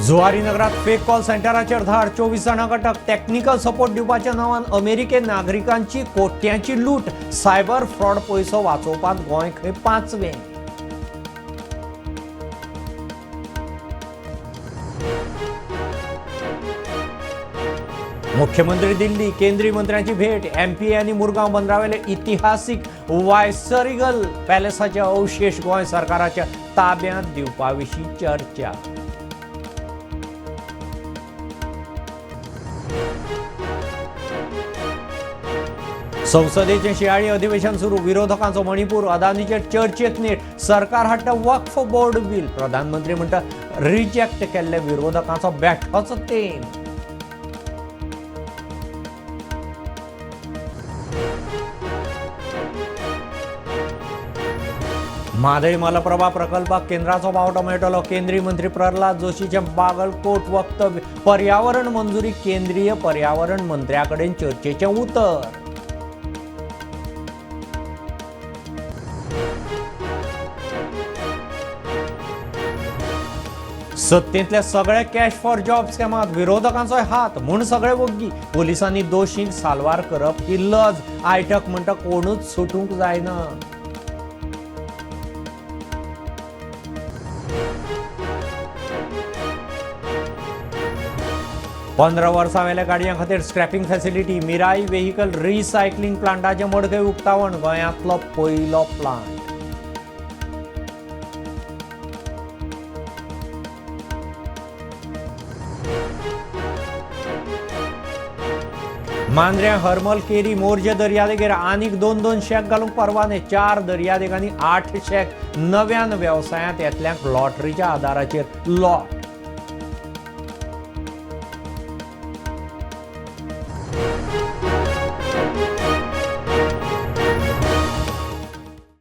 जुवारी नगरात fake call सेंटराचेर धाड 24 जाणांक अटक टेक्निकल सपोर्ट दिवपाच्या नांवान अमेरिकेन नागरिकांची कोट्यांची लूट सायबर फ्रॉड पयसो वाचोवपाक गोंय खंय पांचवें मुख्यमंत्री दिल्ली केंद्रीय मंत्र्यांची भेट एमपी आनी मुरगांव बंदरावेले इतिहासीक वायसरीगल पॅलेसाचे अवशेष गोंय सरकाराच्या ताब्यांत दिवपा विशीं चर्चा संसदेचे शियाळी अधिवेशन सुरू विरोधकांचो मणिपूर अदानीचे चर्चेत नेट सरकार हाडटा वक्फ बोर्ड बिल प्रधानमंत्री म्हणटा रिजेक्ट केल्ले विरोधकांचो बेठोच तेम म्हादय मलप्रभा प्रकल्पाक केंद्राचो वावटो मेळटलो केंद्रीय मंत्री प्रल्हाद जोशीचे बागलकोट वक्तव्य पर्यावरण मंजुरी केंद्रीय पर्यावरण मंत्र्या कडेन चर्चेचें उतर सत्तेंतल्या सगळे कॅश फॉर जॉब स्कॅमात विरोधकांचो हात म्हूण सगळे वग्गी पोलिसांनी दोशींक साल्वार करप ही लज आयटक म्हणटा कोणूच सुटूंक जायना पंदरा वर्सां वेल्या गाडयां खातीर scrapping facility Mirai vehicle recycling प्लांटाचे मडकय उक्तावण गोंयांतलो पयलो प्लांट मांद्र्या हरमल केरी मोर्जे दर्यादेगेर आनीक 2 शेक घालूंक परवाने 4 दर्यादेगांनी 8 शेक नव्यान वेवसायांत येतल्यांक लॉटरीच्या आदाराचेर लॉट